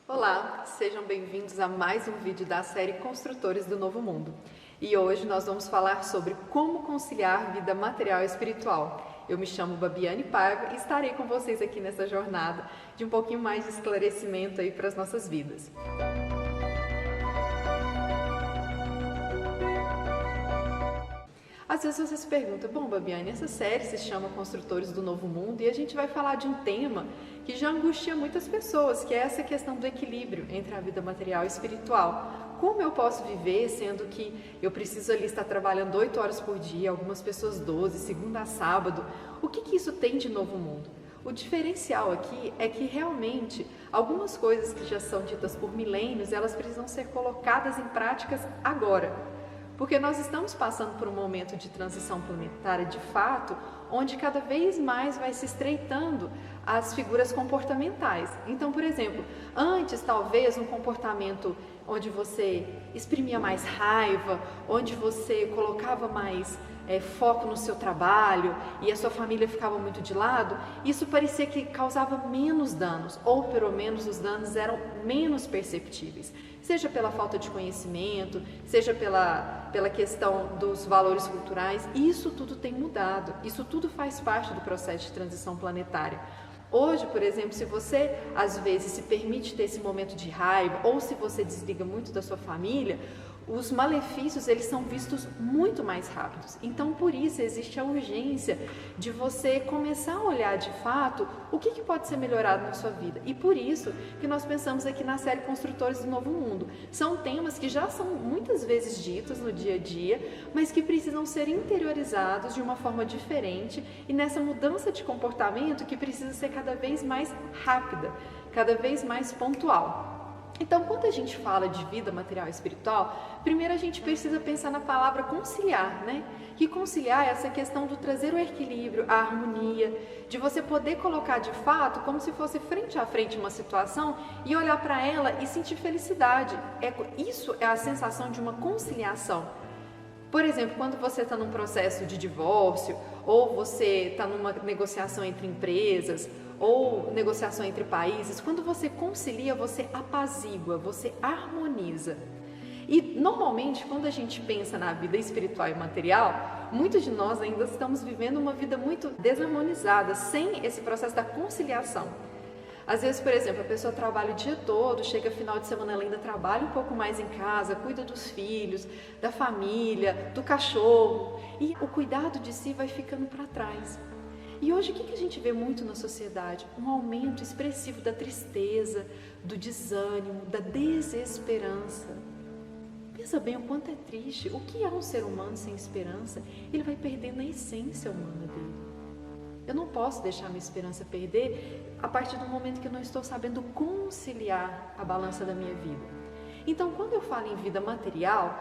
Olá, sejam bem-vindos a mais um vídeo da série Construtores do Novo Mundo. E hoje nós vamos falar sobre como conciliar vida material e espiritual. Eu me chamo Babiane Paiva e estarei com vocês aqui nessa jornada de um pouquinho mais de esclarecimento aí para as nossas vidas. Às vezes você se pergunta, bom, Babiane, essa série se chama Construtores do Novo Mundo e a gente vai falar de um tema que já angustia muitas pessoas, que é essa questão do equilíbrio entre a vida material e espiritual. Como eu posso viver, sendo que eu preciso ali estar trabalhando 8 horas por dia, algumas pessoas 12, segunda a sábado? O que isso tem de novo mundo? O diferencial aqui é que realmente algumas coisas que já são ditas por milênios, elas precisam ser colocadas em práticas agora. Porque nós estamos passando por um momento de transição planetária, de fato, onde cada vez mais vai se estreitando as figuras comportamentais. Então, por exemplo, antes talvez um comportamento onde você exprimia mais raiva, onde você colocava mais foco no seu trabalho e a sua família ficava muito de lado, isso parecia que causava menos danos, ou pelo menos os danos eram menos perceptíveis. Seja pela falta de conhecimento, seja pela questão dos valores culturais, isso tudo tem mudado, isso tudo faz parte do processo de transição planetária. Hoje, por exemplo, se você às vezes se permite ter esse momento de raiva, ou se você desliga muito da sua família, os malefícios eles são vistos muito mais rápidos. Então, por isso existe a urgência de você começar a olhar de fato o que pode ser melhorado na sua vida. E por isso que nós pensamos aqui na série Construtores do Novo Mundo. São temas que já são muitas vezes ditos no dia a dia, mas que precisam ser interiorizados de uma forma diferente e nessa mudança de comportamento que precisa ser cada vez mais rápida, cada vez mais pontual. Então, quando a gente fala de vida material e espiritual, primeiro a gente precisa pensar na palavra conciliar, né? Que conciliar é essa questão do trazer o equilíbrio, a harmonia, de você poder colocar de fato como se fosse frente a frente uma situação e olhar para ela e sentir felicidade. Isso é a sensação de uma conciliação. Por exemplo, quando você está num processo de divórcio, ou você está numa negociação entre empresas, ou negociação entre países, quando você concilia, você apazigua, você harmoniza. E normalmente, quando a gente pensa na vida espiritual e material, muitos de nós ainda estamos vivendo uma vida muito desarmonizada, sem esse processo da conciliação. Às vezes, por exemplo, a pessoa trabalha o dia todo, chega final de semana, ela ainda trabalha um pouco mais em casa, cuida dos filhos, da família, do cachorro, e o cuidado de si vai ficando para trás. E hoje o que a gente vê muito na sociedade? Um aumento expressivo da tristeza, do desânimo, da desesperança. Pensa bem o quanto é triste. O que é um ser humano sem esperança? Ele vai perdendo a essência humana dele. Eu não posso deixar minha esperança perder a partir do momento que eu não estou sabendo conciliar a balança da minha vida. Então, quando eu falo em vida material,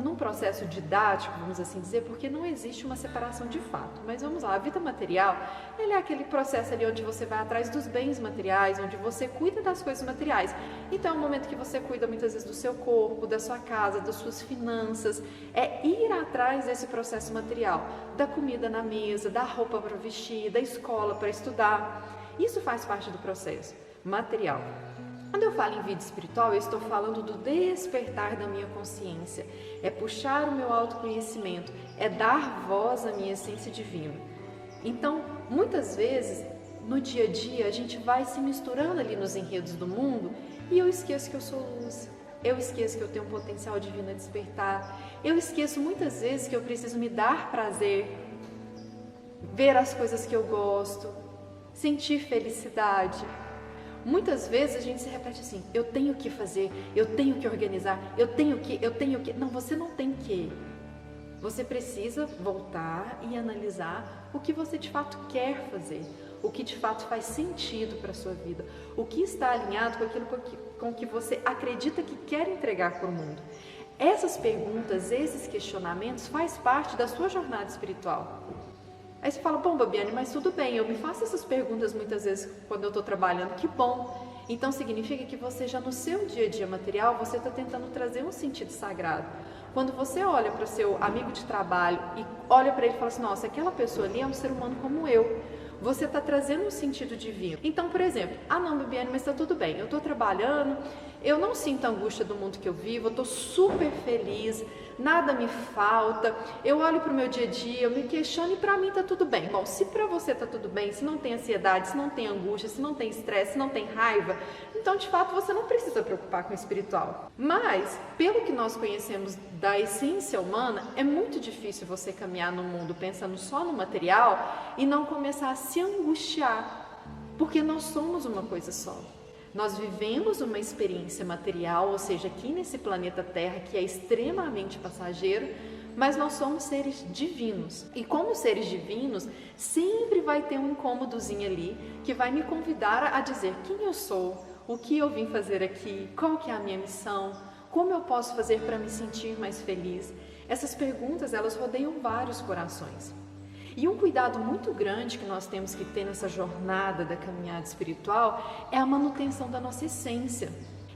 num processo didático, vamos assim dizer, porque não existe uma separação de fato, mas vamos lá, a vida material, ele é aquele processo ali onde você vai atrás dos bens materiais, onde você cuida das coisas materiais. Então é um momento que você cuida muitas vezes do seu corpo, da sua casa, das suas finanças, é ir atrás desse processo material, da comida na mesa, da roupa para vestir, da escola para estudar. Isso faz parte do processo material. Quando eu falo em vida espiritual, eu estou falando do despertar da minha consciência, é puxar o meu autoconhecimento, é dar voz à minha essência divina. Então, muitas vezes, no dia a dia, a gente vai se misturando ali nos enredos do mundo e eu esqueço que eu sou luz, eu esqueço que eu tenho um potencial divino a despertar, eu esqueço muitas vezes que eu preciso me dar prazer, ver as coisas que eu gosto, sentir felicidade. Muitas vezes a gente se repete assim, eu tenho que fazer, eu tenho que organizar, eu tenho que... Não, você não tem que. Você precisa voltar e analisar o que você de fato quer fazer, o que de fato faz sentido para a sua vida, o que está alinhado com aquilo com que você acredita que quer entregar para o mundo. Essas perguntas, esses questionamentos faz parte da sua jornada espiritual. Aí você fala, bom, Babiane, mas tudo bem, eu me faço essas perguntas muitas vezes quando eu estou trabalhando, que bom. Então significa que você já no seu dia a dia material, você está tentando trazer um sentido sagrado. Quando você olha para o seu amigo de trabalho e olha para ele e fala assim, nossa, aquela pessoa ali é um ser humano como eu. você está trazendo um sentido divino. Então, por exemplo, não, Bibiane, mas está tudo bem, eu estou trabalhando, eu não sinto a angústia do mundo que eu vivo, eu estou super feliz, nada me falta, eu olho para o meu dia a dia, eu me questiono e para mim está tudo bem. Bom, se para você está tudo bem, se não tem ansiedade, se não tem angústia, se não tem estresse, se não tem raiva, então de fato você não precisa preocupar com o espiritual. Mas, pelo que nós conhecemos da essência humana, é muito difícil você caminhar no mundo pensando só no material e não começar a se angustiar, porque nós somos uma coisa só. Nós vivemos uma experiência material, ou seja, aqui nesse planeta Terra, que é extremamente passageiro, mas nós somos seres divinos. E como seres divinos, sempre vai ter um incômodozinho ali que vai me convidar a dizer quem eu sou, o que eu vim fazer aqui, qual que é a minha missão, como eu posso fazer para me sentir mais feliz. Essas perguntas, elas rodeiam vários corações. E um cuidado muito grande que nós temos que ter nessa jornada da caminhada espiritual é a manutenção da nossa essência.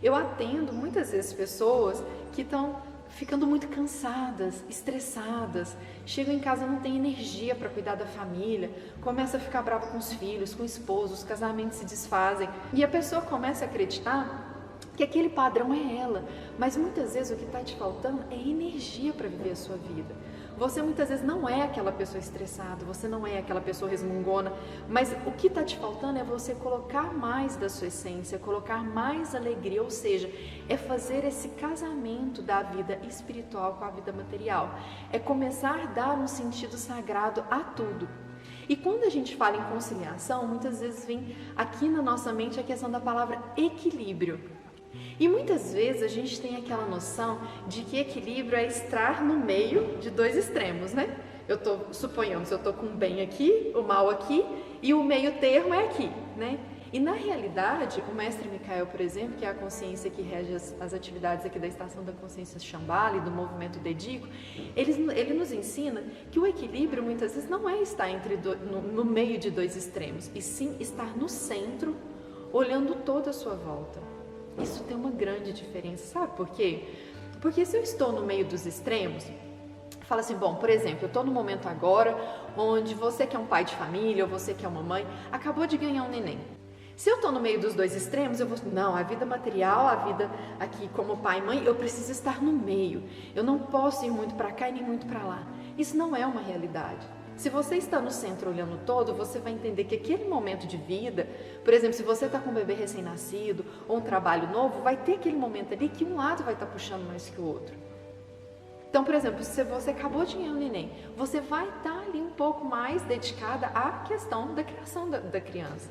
Eu atendo muitas vezes pessoas que estão ficando muito cansadas, estressadas, chegam em casa, não tem energia para cuidar da família, começa a ficar brava com os filhos, com o esposo, os casamentos se desfazem e a pessoa começa a acreditar que aquele padrão é ela, mas muitas vezes o que está te faltando é energia para viver a sua vida. Você muitas vezes não é aquela pessoa estressada, você não é aquela pessoa resmungona, mas o que está te faltando é você colocar mais da sua essência, colocar mais alegria, ou seja, é fazer esse casamento da vida espiritual com a vida material, é começar a dar um sentido sagrado a tudo. E quando a gente fala em conciliação, muitas vezes vem aqui na nossa mente a questão da palavra equilíbrio. E muitas vezes a gente tem aquela noção de que equilíbrio é estar no meio de dois extremos, né? Suponhamos, eu estou com o bem aqui, o mal aqui, e o meio termo é aqui, né? E na realidade, o mestre Michael, por exemplo, que é a consciência que rege as atividades aqui da Estação da Consciência Shambhala e do movimento Dedico, ele nos ensina que o equilíbrio muitas vezes não é estar no meio de dois extremos, e sim estar no centro, olhando toda a sua volta. Isso tem uma grande diferença, sabe por quê? Porque se eu estou no meio dos extremos, fala assim, bom, por exemplo, eu estou no momento agora onde você que é um pai de família ou você que é uma mãe, acabou de ganhar um neném. Se eu estou no meio dos dois extremos, eu vou, não, a vida material, a vida aqui como pai e mãe, eu preciso estar no meio. Eu não posso ir muito para cá e nem muito para lá. Isso não é uma realidade. Se você está no centro olhando todo, você vai entender que aquele momento de vida, por exemplo, se você está com um bebê recém-nascido ou um trabalho novo, vai ter aquele momento ali que um lado vai estar puxando mais que o outro. Então, por exemplo, se você acabou de ganhar um neném, você vai estar ali um pouco mais dedicada à questão da criação da criança.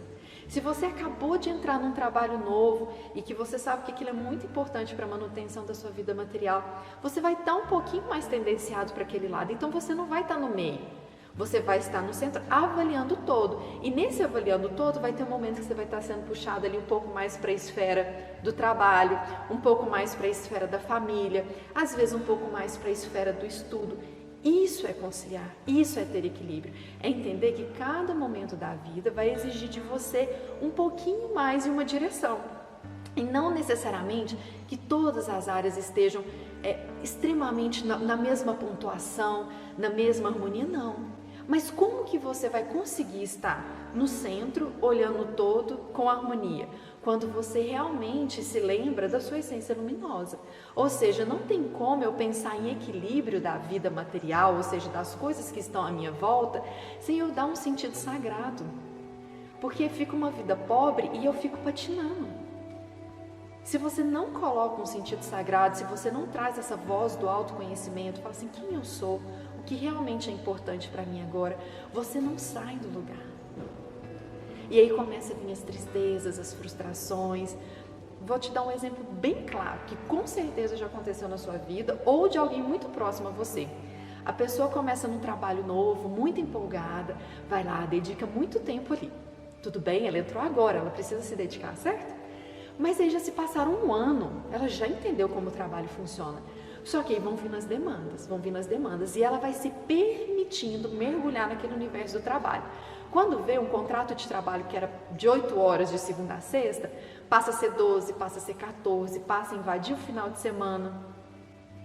Se você acabou de entrar num trabalho novo e que você sabe que aquilo é muito importante para a manutenção da sua vida material, você vai estar um pouquinho mais tendenciado para aquele lado, então você não vai estar no meio. Você vai estar no centro avaliando todo. E nesse avaliando todo vai ter um momento que você vai estar sendo puxado ali um pouco mais para a esfera do trabalho, um pouco mais para a esfera da família, às vezes um pouco mais para a esfera do estudo. Isso é conciliar, isso é ter equilíbrio. É entender que cada momento da vida vai exigir de você um pouquinho mais em uma direção. E não necessariamente que todas as áreas estejam extremamente na mesma pontuação, na mesma harmonia, não. Mas como que você vai conseguir estar no centro, olhando o todo com harmonia? Quando você realmente se lembra da sua essência luminosa. Ou seja, não tem como eu pensar em equilíbrio da vida material, ou seja, das coisas que estão à minha volta, sem eu dar um sentido sagrado. Porque fica uma vida pobre e eu fico patinando. Se você não coloca um sentido sagrado, se você não traz essa voz do autoconhecimento, fala assim, quem eu sou? O que realmente é importante para mim agora? Você não sai do lugar. E aí começa a vir as tristezas, as frustrações. Vou te dar um exemplo bem claro, que com certeza já aconteceu na sua vida ou de alguém muito próximo a você. A pessoa começa num trabalho novo, muito empolgada, vai lá, dedica muito tempo ali. Tudo bem, ela entrou agora, ela precisa se dedicar, certo? Mas aí já se passaram um ano, ela já entendeu como o trabalho funciona. Só que aí vão vindo as demandas, e ela vai se permitindo mergulhar naquele universo do trabalho. Quando vê um contrato de trabalho que era de 8 horas de segunda a sexta, passa a ser 12, passa a ser 14, passa a invadir o final de semana.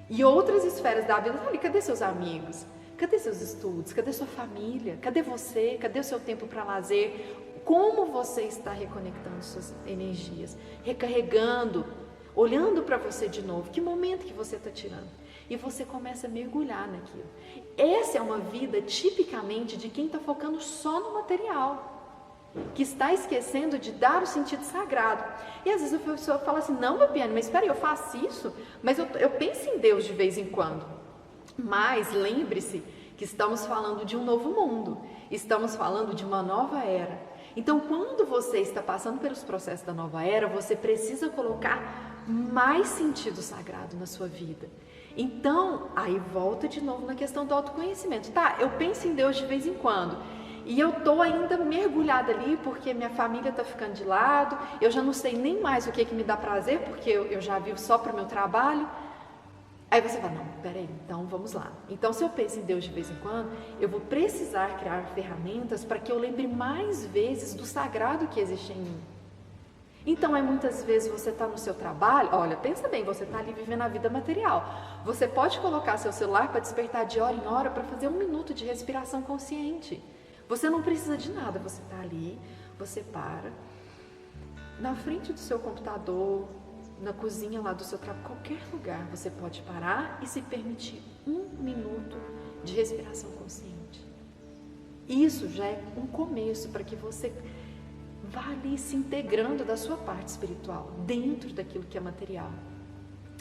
E outras esferas da vida, cadê seus amigos? Cadê seus estudos? Cadê sua família? Cadê você? Cadê o seu tempo para lazer? Como você está reconectando suas energias? Recarregando, olhando para você de novo. Que momento que você está tirando? E você começa a mergulhar naquilo. Essa é uma vida tipicamente de quem está focando só no material, que está esquecendo de dar o sentido sagrado. E às vezes a pessoa fala assim, não, Babiane, mas espera aí, eu faço isso, mas eu penso em Deus de vez em quando. Mas lembre-se que estamos falando de um novo mundo, estamos falando de uma nova era. Então, quando você está passando pelos processos da nova era, você precisa colocar mais sentido sagrado na sua vida. Então, aí volta de novo na questão do autoconhecimento. Tá, eu penso em Deus de vez em quando, e eu tô ainda mergulhada ali porque minha família tá ficando de lado, eu já não sei nem mais o que me dá prazer, porque eu já vivo só para o meu trabalho. Aí você fala, não, peraí, então vamos lá. Então, se eu penso em Deus de vez em quando, eu vou precisar criar ferramentas para que eu lembre mais vezes do sagrado que existe em mim. Então, muitas vezes você está no seu trabalho, olha, pensa bem, você está ali vivendo a vida material. Você pode colocar seu celular para despertar de hora em hora para fazer 1 minuto de respiração consciente. Você não precisa de nada, você está ali, você para, na frente do seu computador, na cozinha lá do seu trabalho, qualquer lugar, você pode parar e se permitir 1 minuto de respiração consciente. Isso já é um começo para que você vá ali se integrando da sua parte espiritual, dentro daquilo que é material.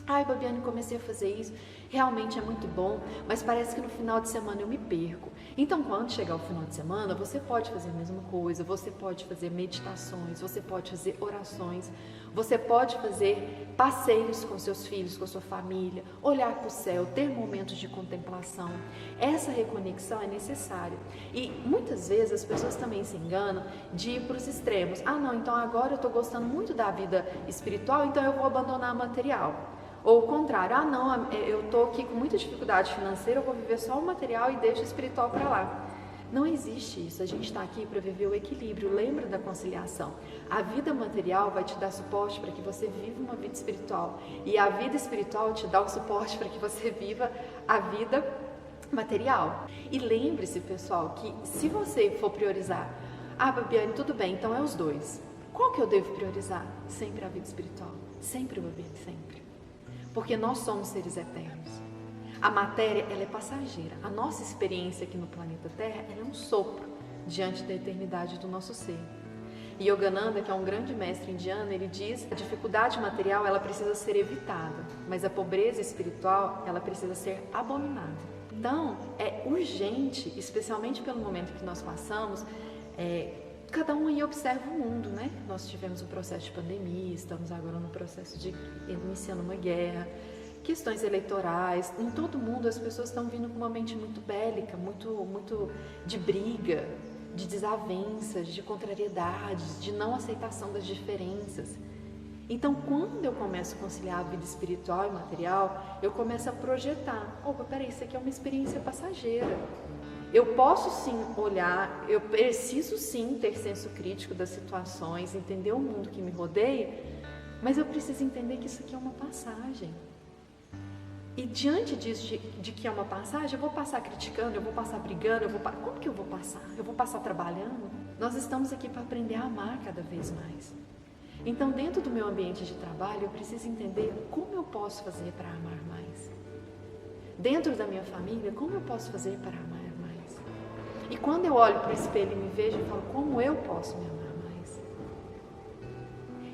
Ai, Babiane, comecei a fazer isso, realmente é muito bom, mas parece que no final de semana eu me perco. Então, quando chegar o final de semana, você pode fazer a mesma coisa, você pode fazer meditações, você pode fazer orações, você pode fazer passeios com seus filhos, com sua família, olhar para o céu, ter momentos de contemplação. Essa reconexão é necessária. E muitas vezes as pessoas também se enganam de ir para os extremos. Ah, não, então agora eu estou gostando muito da vida espiritual, então eu vou abandonar a material. Ou o contrário, ah não, eu estou aqui com muita dificuldade financeira, eu vou viver só o material e deixo o espiritual para lá. Não existe isso, a gente está aqui para viver o equilíbrio, lembra da conciliação. A vida material vai te dar suporte para que você viva uma vida espiritual. E a vida espiritual te dá o suporte para que você viva a vida material. E lembre-se, pessoal, que se você for priorizar, ah, Babiane, tudo bem, então é os dois. Qual que eu devo priorizar? Sempre a vida espiritual. Sempre, Babiane, sempre. Porque nós somos seres eternos. A matéria, ela é passageira. A nossa experiência aqui no planeta Terra, ela é um sopro diante da eternidade do nosso ser. E Yogananda, que é um grande mestre indiano, ele diz que a dificuldade material, ela precisa ser evitada, mas a pobreza espiritual, ela precisa ser abominada. Então, é urgente, especialmente pelo momento que nós passamos, cada um aí observa o mundo, né? Nós tivemos um processo de pandemia, estamos agora no processo de iniciando uma guerra, questões eleitorais. Em todo mundo as pessoas estão vindo com uma mente muito bélica, muito de briga, de desavenças, de contrariedades, de não aceitação das diferenças. Então, quando eu começo a conciliar a vida espiritual e material, eu começo a projetar. Opa, peraí, isso aqui é uma experiência passageira. Eu posso sim olhar, eu preciso sim ter senso crítico das situações, entender o mundo que me rodeia, mas eu preciso entender que isso aqui é uma passagem. E diante disso, de que é uma passagem, eu vou passar criticando, eu vou passar brigando, como que eu vou passar? Eu vou passar trabalhando? Nós estamos aqui para aprender a amar cada vez mais. Então, dentro do meu ambiente de trabalho, eu preciso entender como eu posso fazer para amar mais. Dentro da minha família, como eu posso fazer para amar mais? E quando eu olho para o espelho e me vejo, eu falo, como eu posso me amar mais?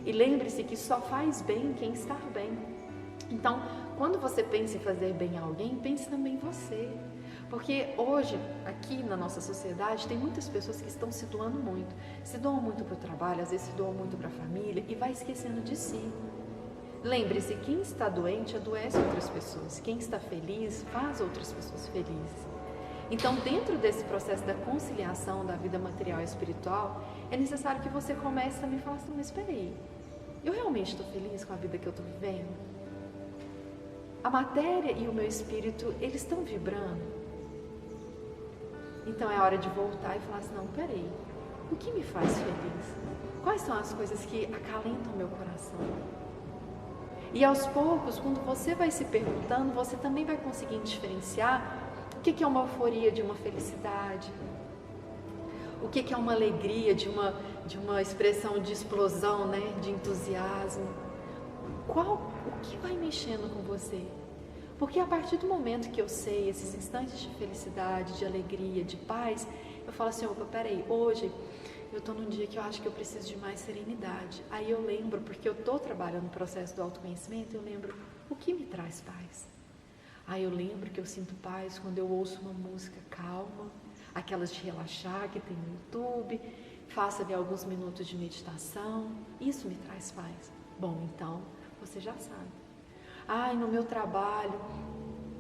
E lembre-se que só faz bem quem está bem. Então, quando você pensa em fazer bem a alguém, pense também em você. Porque hoje, aqui na nossa sociedade, tem muitas pessoas que estão se doando muito. Se doam muito para o trabalho, às vezes se doam muito para a família e vai esquecendo de si. Lembre-se, quem está doente adoece outras pessoas. Quem está feliz faz outras pessoas felizes. Então, dentro desse processo da conciliação da vida material e espiritual, é necessário que você comece também a falar assim, mas espera aí, eu realmente estou feliz com a vida que eu estou vivendo? A matéria e o meu espírito, eles estão vibrando? Então é hora de voltar e falar assim, não, espera aí, o que me faz feliz? Quais são as coisas que acalentam o meu coração? E aos poucos, quando você vai se perguntando, você também vai conseguindo diferenciar que é uma euforia de uma felicidade? O que é uma alegria de uma expressão de explosão, né? De entusiasmo? O que vai mexendo com você? Porque a partir do momento que eu sei esses instantes de felicidade, de alegria, de paz, eu falo assim, opa, peraí, hoje eu estou num dia que eu acho que eu preciso de mais serenidade. Aí eu lembro, porque eu estou trabalhando no processo do autoconhecimento, eu lembro o que me traz paz. Aí eu lembro que eu sinto paz quando eu ouço uma música calma, aquelas de relaxar que tem no YouTube, faço ali alguns minutos de meditação, isso me traz paz. Bom, então, você já sabe. No meu trabalho,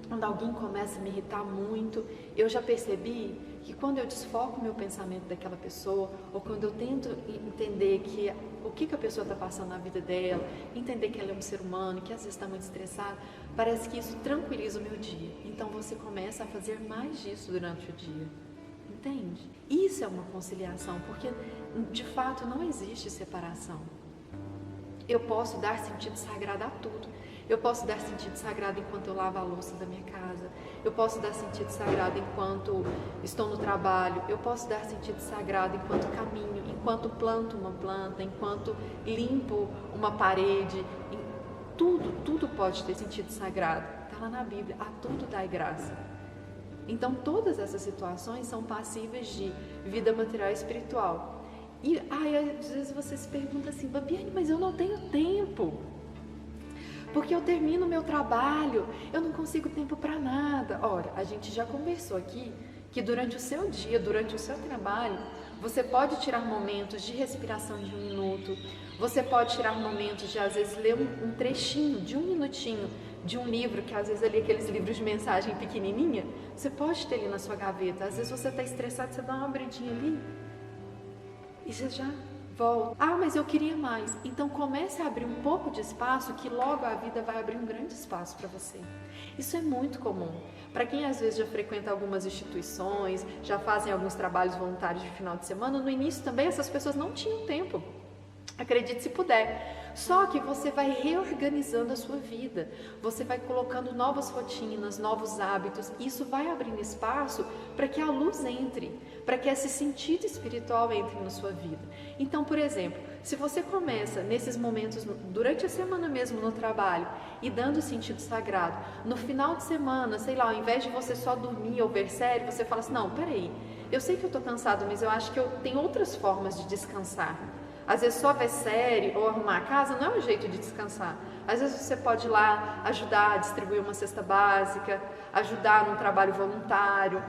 quando alguém começa a me irritar muito, eu já percebi que quando eu desfoco o meu pensamento daquela pessoa, ou quando eu tento entender o que a pessoa está passando na vida dela, entender que ela é um ser humano, que às vezes está muito estressada, parece que isso tranquiliza o meu dia. Então você começa a fazer mais disso durante o dia. Entende? Isso é uma conciliação, porque de fato não existe separação. Eu posso dar sentido sagrado a tudo. Eu posso dar sentido sagrado enquanto eu lavo a louça da minha casa. Eu posso dar sentido sagrado enquanto estou no trabalho. Eu posso dar sentido sagrado enquanto caminho, enquanto planto uma planta, enquanto limpo uma parede. Tudo pode ter sentido sagrado. Está lá na Bíblia. A tudo dai graça. Então todas essas situações são passíveis de vida material e espiritual. E às vezes você se pergunta assim, Babiane, mas eu não tenho tempo. Porque eu termino o meu trabalho, eu não consigo tempo para nada. Ora, a gente já conversou aqui que durante o seu dia, durante o seu trabalho, você pode tirar momentos de respiração de 1 minuto, você pode tirar momentos de, às vezes, ler um trechinho de 1 minutinho de um livro, que às vezes ali aqueles livros de mensagem pequenininha, você pode ter ali na sua gaveta. Às vezes você está estressado, você dá uma abridinha ali e você já volta. Mas eu queria mais. Então comece a abrir um pouco de espaço, que logo a vida vai abrir um grande espaço para você. Isso é muito comum. Para quem às vezes já frequenta algumas instituições, já fazem alguns trabalhos voluntários de final de semana, no início também essas pessoas não tinham tempo. Acredite se puder. Só que você vai reorganizando a sua vida, você vai colocando novas rotinas, novos hábitos, isso vai abrindo espaço para que a luz entre, para que esse sentido espiritual entre na sua vida. Então, por exemplo, se você começa nesses momentos, durante a semana mesmo no trabalho, e dando sentido sagrado, no final de semana, sei lá, ao invés de você só dormir ou ver série, você fala assim, não, peraí, eu sei que eu estou cansado, mas eu acho que eu tenho outras formas de descansar. Às vezes só ver série ou arrumar a casa não é um jeito de descansar. Às vezes você pode ir lá ajudar a distribuir uma cesta básica, ajudar num trabalho voluntário,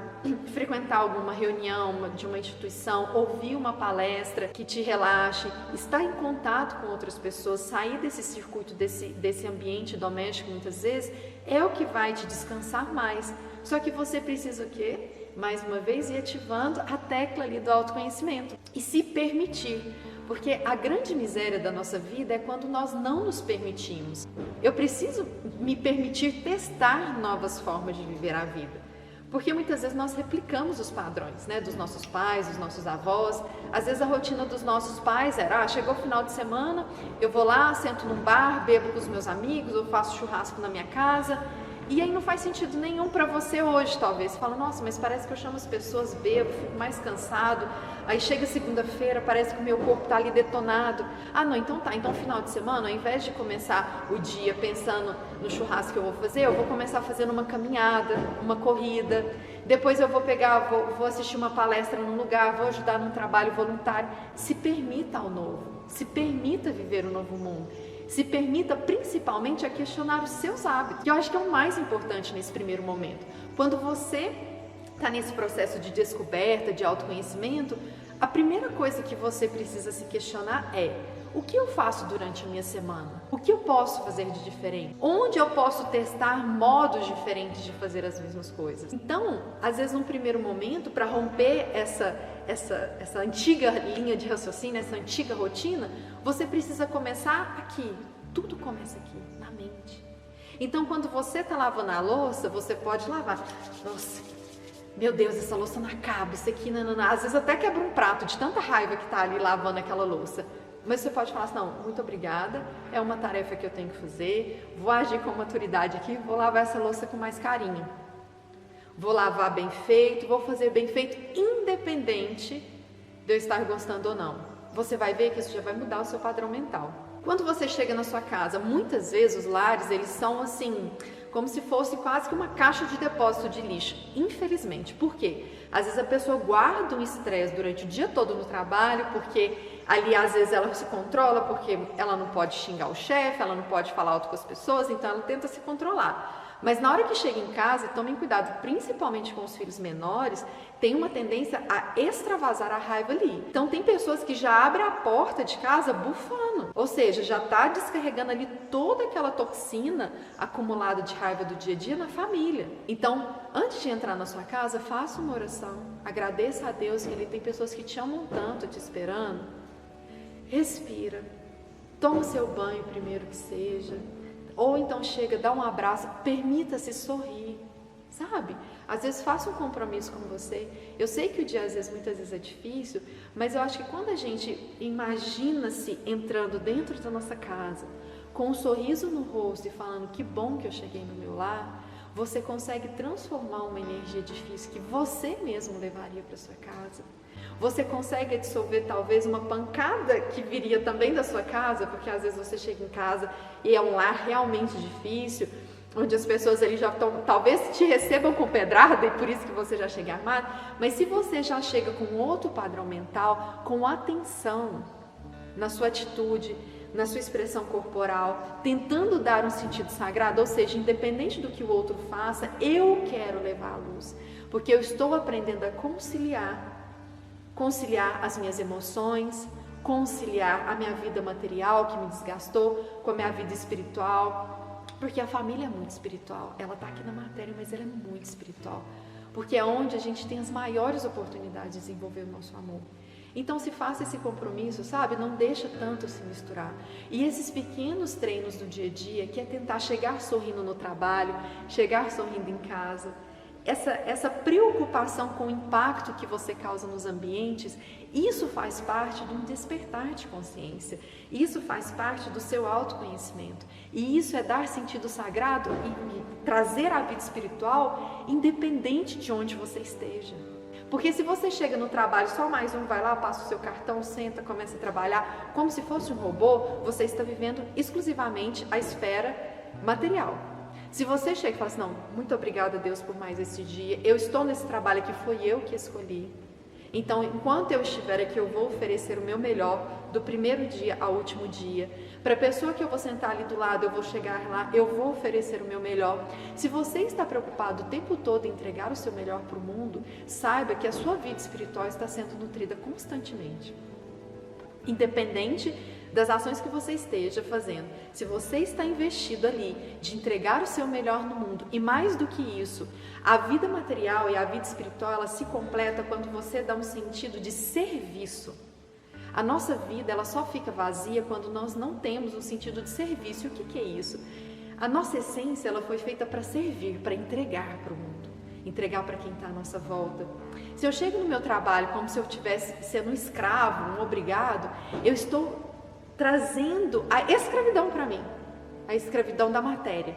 frequentar alguma reunião de uma instituição, ouvir uma palestra que te relaxe, estar em contato com outras pessoas, sair desse circuito, desse ambiente doméstico muitas vezes, é o que vai te descansar mais. Só que você precisa o quê? Mais uma vez ir ativando a tecla ali do autoconhecimento e se permitir. Porque a grande miséria da nossa vida é quando nós não nos permitimos. Eu preciso me permitir testar novas formas de viver a vida. Porque muitas vezes nós replicamos os padrões, né, dos nossos pais, dos nossos avós. Às vezes a rotina dos nossos pais era, chegou o final de semana, eu vou lá, sento num bar, bebo com os meus amigos, eu faço churrasco na minha casa. E aí não faz sentido nenhum para você hoje, talvez. Você fala, nossa, mas parece que eu chamo as pessoas, bebo, fico mais cansado. Aí chega segunda-feira, parece que o meu corpo está ali detonado. Não, então tá. Então final de semana, ao invés de começar o dia pensando no churrasco que eu vou fazer, eu vou começar fazendo uma caminhada, uma corrida. Depois eu vou vou assistir uma palestra num lugar, vou ajudar num trabalho voluntário. Se permita ao novo, se permita viver o novo mundo. Se permita principalmente a questionar os seus hábitos, que eu acho que é o mais importante nesse primeiro momento. Quando você está nesse processo de descoberta, de autoconhecimento, a primeira coisa que você precisa se questionar é: o que eu faço durante a minha semana? O que eu posso fazer de diferente? Onde eu posso testar modos diferentes de fazer as mesmas coisas? Então, às vezes, num primeiro momento, para romper essa antiga linha de raciocínio, essa antiga rotina, você precisa começar aqui. Tudo começa aqui, na mente. Então, quando você está lavando a louça, você pode lavar. Nossa, meu Deus, essa louça não acaba, isso aqui, não. Às vezes até quebra um prato de tanta raiva que está ali lavando aquela louça. Mas você pode falar assim, não, muito obrigada, é uma tarefa que eu tenho que fazer, vou agir com maturidade aqui, vou lavar essa louça com mais carinho. vou lavar bem feito, vou fazer bem feito, independente de eu estar gostando ou não. Você vai ver que isso já vai mudar o seu padrão mental. Quando você chega na sua casa, muitas vezes os lares, eles são assim, como se fosse quase que uma caixa de depósito de lixo, infelizmente. Por quê? Às vezes a pessoa guarda um estresse durante o dia todo no trabalho, porque ali às vezes ela se controla, porque ela não pode xingar o chefe, ela não pode falar alto com as pessoas, então ela tenta se controlar. Mas na hora que chega em casa, tomem cuidado, principalmente com os filhos menores, tem uma tendência a extravasar a raiva ali. Então tem pessoas que já abrem a porta de casa bufando, ou seja, já está descarregando ali toda aquela toxina acumulada de raiva do dia a dia na família. Então, antes de entrar na sua casa, faça uma oração, agradeça a Deus que Ele tem pessoas que te amam tanto, te esperando. Respira, toma o seu banho primeiro que seja, ou então chega, dá um abraço, permita-se sorrir, sabe? Às vezes faça um compromisso com você. Eu sei que o dia muitas vezes é difícil, mas eu acho que quando a gente imagina-se entrando dentro da nossa casa, com um sorriso no rosto e falando que bom que eu cheguei no meu lar, você consegue transformar uma energia difícil que você mesmo levaria para sua casa. Você consegue dissolver talvez uma pancada que viria também da sua casa, porque às vezes você chega em casa e é um lar realmente difícil, onde as pessoas ali já estão, talvez te recebam com pedrada e por isso que você já chega armado, mas se você já chega com outro padrão mental, com atenção na sua atitude, na sua expressão corporal, tentando dar um sentido sagrado, ou seja, independente do que o outro faça, eu quero levar a luz, porque eu estou aprendendo a conciliar as minhas emoções, conciliar a minha vida material que me desgastou com a minha vida espiritual, porque a família é muito espiritual, ela está aqui na matéria, mas ela é muito espiritual, porque é onde a gente tem as maiores oportunidades de desenvolver o nosso amor. Então se faça esse compromisso, sabe? Não deixa tanto se misturar. E esses pequenos treinos do dia a dia, que é tentar chegar sorrindo no trabalho, chegar sorrindo em casa, essa preocupação com o impacto que você causa nos ambientes, isso faz parte de um despertar de consciência, isso faz parte do seu autoconhecimento, e isso é dar sentido sagrado e trazer a vida espiritual independente de onde você esteja. Porque se você chega no trabalho, só mais um vai lá, passa o seu cartão, senta, começa a trabalhar, como se fosse um robô, você está vivendo exclusivamente a esfera material. Se você chega e fala assim, não, muito obrigada a Deus por mais esse dia, eu estou nesse trabalho que foi eu que escolhi, então enquanto eu estiver aqui eu vou oferecer o meu melhor do primeiro dia ao último dia, para a pessoa que eu vou sentar ali do lado, eu vou chegar lá, eu vou oferecer o meu melhor. Se você está preocupado o tempo todo em entregar o seu melhor para o mundo, saiba que a sua vida espiritual está sendo nutrida constantemente, independente das ações que você esteja fazendo. Se você está investido ali de entregar o seu melhor no mundo, e mais do que isso, a vida material e a vida espiritual, ela se completa quando você dá um sentido de serviço. A nossa vida, ela só fica vazia quando nós não temos um sentido de serviço. E o que é isso? A nossa essência, ela foi feita para servir, para entregar para o mundo, entregar para quem está à nossa volta. Se eu chego no meu trabalho como se eu estivesse sendo um escravo, um obrigado, eu estou trazendo a escravidão para mim, a escravidão da matéria.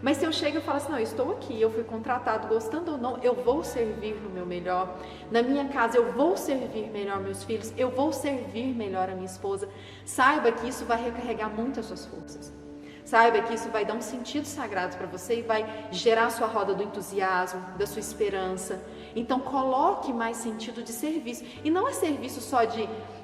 Mas se eu chego e falo assim, não, eu estou aqui, eu fui contratado, gostando ou não, eu vou servir no meu melhor, na minha casa eu vou servir melhor meus filhos, eu vou servir melhor a minha esposa, saiba que isso vai recarregar muito as suas forças. Saiba que isso vai dar um sentido sagrado para você e vai gerar a sua roda do entusiasmo, da sua esperança. Então coloque mais sentido de serviço. E não é serviço só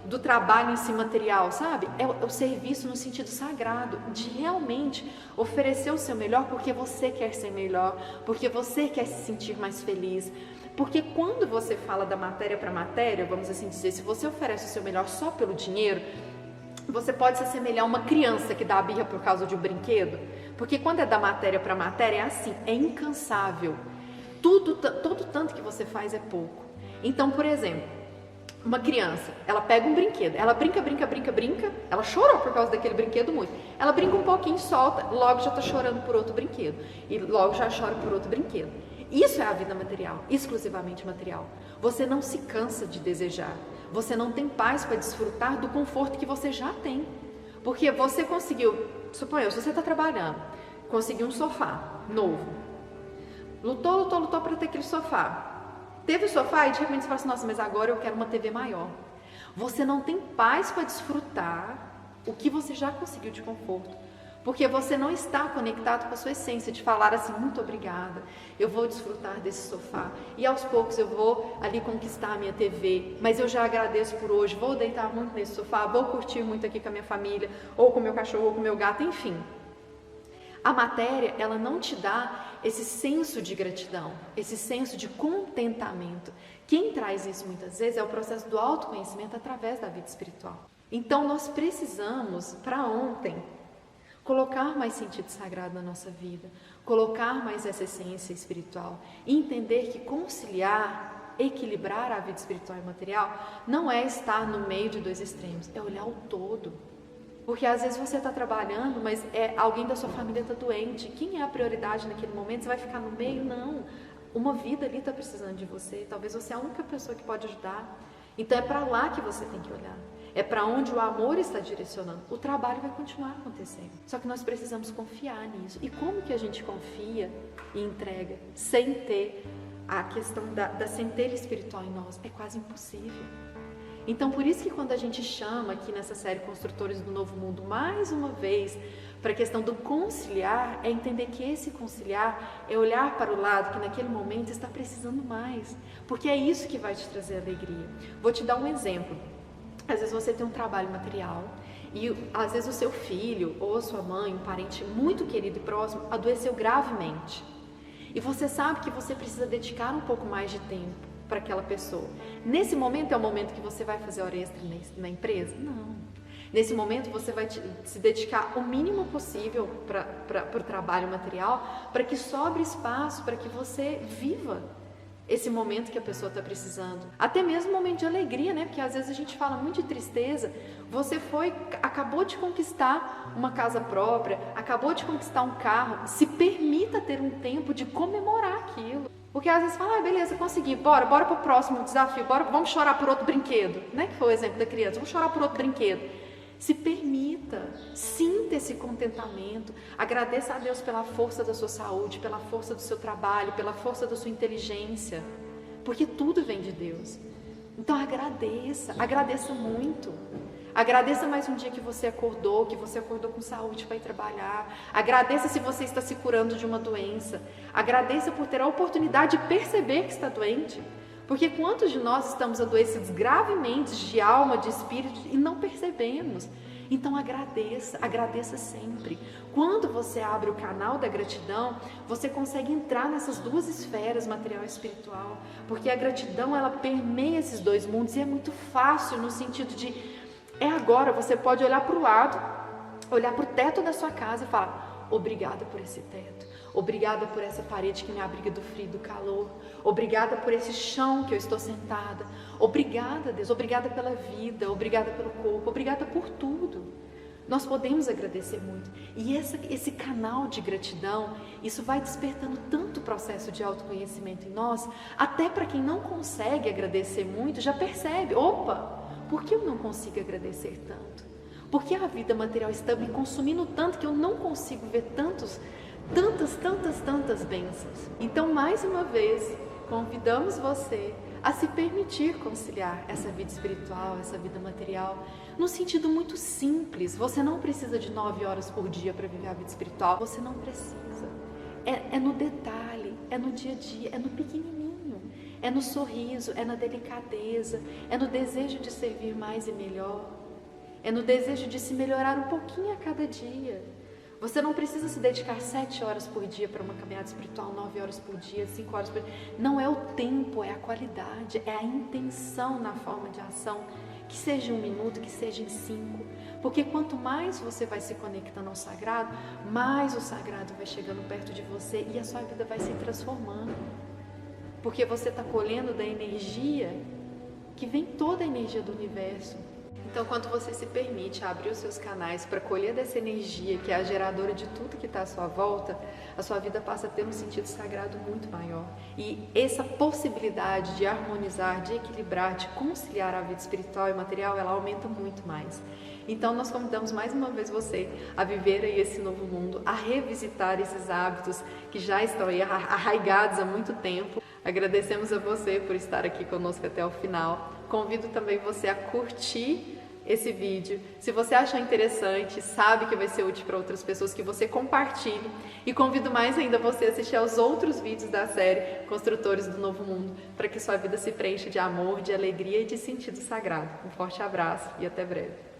do trabalho em si material, sabe? É o serviço no sentido sagrado, de realmente oferecer o seu melhor porque você quer ser melhor, porque você quer se sentir mais feliz. Porque quando você fala da matéria para matéria, vamos assim dizer, se você oferece o seu melhor só pelo dinheiro, você pode se assemelhar a uma criança que dá a birra por causa de um brinquedo, porque quando é da matéria para matéria é assim, é incansável. Todo tanto que você faz é pouco. Então, por exemplo, uma criança, ela pega um brinquedo, ela brinca, ela chorou por causa daquele brinquedo muito. Ela brinca um pouquinho, solta, logo já está chorando por outro brinquedo. E logo já chora por outro brinquedo. Isso é a vida material, exclusivamente material. Você não se cansa de desejar. Você não tem paz para desfrutar do conforto que você já tem. Porque você conseguiu, suponha, se você está trabalhando, conseguiu um sofá novo. lutou para ter aquele sofá. Teve o sofá e de repente você fala assim, nossa, mas agora eu quero uma TV maior. Você não tem paz para desfrutar o que você já conseguiu de conforto. Porque você não está conectado com a sua essência de falar assim, muito obrigada, eu vou desfrutar desse sofá. E aos poucos eu vou ali conquistar a minha TV, mas eu já agradeço por hoje, vou deitar muito nesse sofá, vou curtir muito aqui com a minha família, ou com o meu cachorro, ou com o meu gato, enfim. A matéria, ela não te dá esse senso de gratidão, esse senso de contentamento. Quem traz isso muitas vezes é o processo do autoconhecimento através da vida espiritual. Então nós precisamos, para ontem, colocar mais sentido sagrado na nossa vida, colocar mais essa essência espiritual e entender que conciliar, equilibrar a vida espiritual e material não é estar no meio de dois extremos, é olhar o todo. Porque às vezes você está trabalhando, mas alguém da sua família está doente. Quem é a prioridade naquele momento? Você vai ficar no meio? Não. Uma vida ali está precisando de você. Talvez você é a única pessoa que pode ajudar. Então é para lá que você tem que olhar. É para onde o amor está direcionando. O trabalho vai continuar acontecendo. Só que nós precisamos confiar nisso. E como que a gente confia e entrega sem ter a questão da centelha espiritual em nós? É quase impossível. Então, por isso que quando a gente chama aqui nessa série Construtores do Novo Mundo, mais uma vez, para a questão do conciliar, é entender que esse conciliar é olhar para o lado que naquele momento está precisando mais, porque é isso que vai te trazer alegria. Vou te dar um exemplo. Às vezes você tem um trabalho material e às vezes o seu filho ou a sua mãe, um parente muito querido e próximo, adoeceu gravemente. E você sabe que você precisa dedicar um pouco mais de tempo para aquela pessoa. Nesse momento é o momento que você vai fazer hora extra na empresa? Não. Nesse momento você vai se dedicar o mínimo possível para o trabalho material, para que sobre espaço, para que você viva esse momento que a pessoa está precisando. Até mesmo um momento de alegria, né? Porque às vezes a gente fala muito de tristeza. Você acabou de conquistar uma casa própria, acabou de conquistar um carro. Se permita ter um tempo de comemorar aquilo. Porque às vezes fala, beleza, consegui, bora para o próximo desafio, vamos chorar por outro brinquedo, né? Que foi o exemplo da criança, vamos chorar por outro brinquedo. Se permita, sinta esse contentamento, agradeça a Deus pela força da sua saúde, pela força do seu trabalho, pela força da sua inteligência, porque tudo vem de Deus. Então agradeça muito. Agradeça mais um dia que você acordou com saúde para ir trabalhar. Agradeça se você está se curando de uma doença. Agradeça por ter a oportunidade de perceber que está doente. Porque quantos de nós estamos adoecidos gravemente de alma, de espírito e não percebemos? Então agradeça sempre. Quando você abre o canal da gratidão, você consegue entrar nessas duas esferas, material e espiritual. Porque a gratidão, ela permeia esses dois mundos e é muito fácil no sentido de... agora, você pode olhar para o lado, olhar para o teto da sua casa e falar, obrigada por esse teto, obrigada por essa parede que me abriga do frio e do calor, obrigada por esse chão que eu estou sentada, obrigada Deus, obrigada pela vida, obrigada pelo corpo, obrigada por tudo. Nós podemos agradecer muito. E esse canal de gratidão, isso vai despertando tanto processo de autoconhecimento em nós, até para quem não consegue agradecer muito, já percebe, opa, por que eu não consigo agradecer tanto? Por que a vida material está me consumindo tanto que eu não consigo ver tantas bênçãos? Então, mais uma vez, convidamos você a se permitir conciliar essa vida espiritual, essa vida material, num sentido muito simples. Você não precisa de 9 horas por dia para viver a vida espiritual. Você não precisa. É no detalhe, é no dia a dia, é no pequenininho. É no sorriso, é na delicadeza, é no desejo de servir mais e melhor, é no desejo de se melhorar um pouquinho a cada dia. Você não precisa se dedicar 7 horas por dia para uma caminhada espiritual, 9 horas por dia, 5 horas por dia. Não é o tempo, é a qualidade, é a intenção na forma de ação, que seja em 1 minuto, que seja em 5. Porque quanto mais você vai se conectando ao sagrado, mais o sagrado vai chegando perto de você e a sua vida vai se transformando. Porque você está colhendo da energia que vem toda a energia do universo. Então, quando você se permite abrir os seus canais para colher dessa energia que é a geradora de tudo que está à sua volta, a sua vida passa a ter um sentido sagrado muito maior. E essa possibilidade de harmonizar, de equilibrar, de conciliar a vida espiritual e material, ela aumenta muito mais. Então, nós convidamos mais uma vez você a viver aí esse novo mundo, a revisitar esses hábitos que já estão aí arraigados há muito tempo. Agradecemos a você por estar aqui conosco até o final. Convido também você a curtir esse vídeo. Se você achou interessante, sabe que vai ser útil para outras pessoas, que você compartilhe. E convido mais ainda você a assistir aos outros vídeos da série Construtores do Novo Mundo, para que sua vida se preencha de amor, de alegria e de sentido sagrado. Um forte abraço e até breve.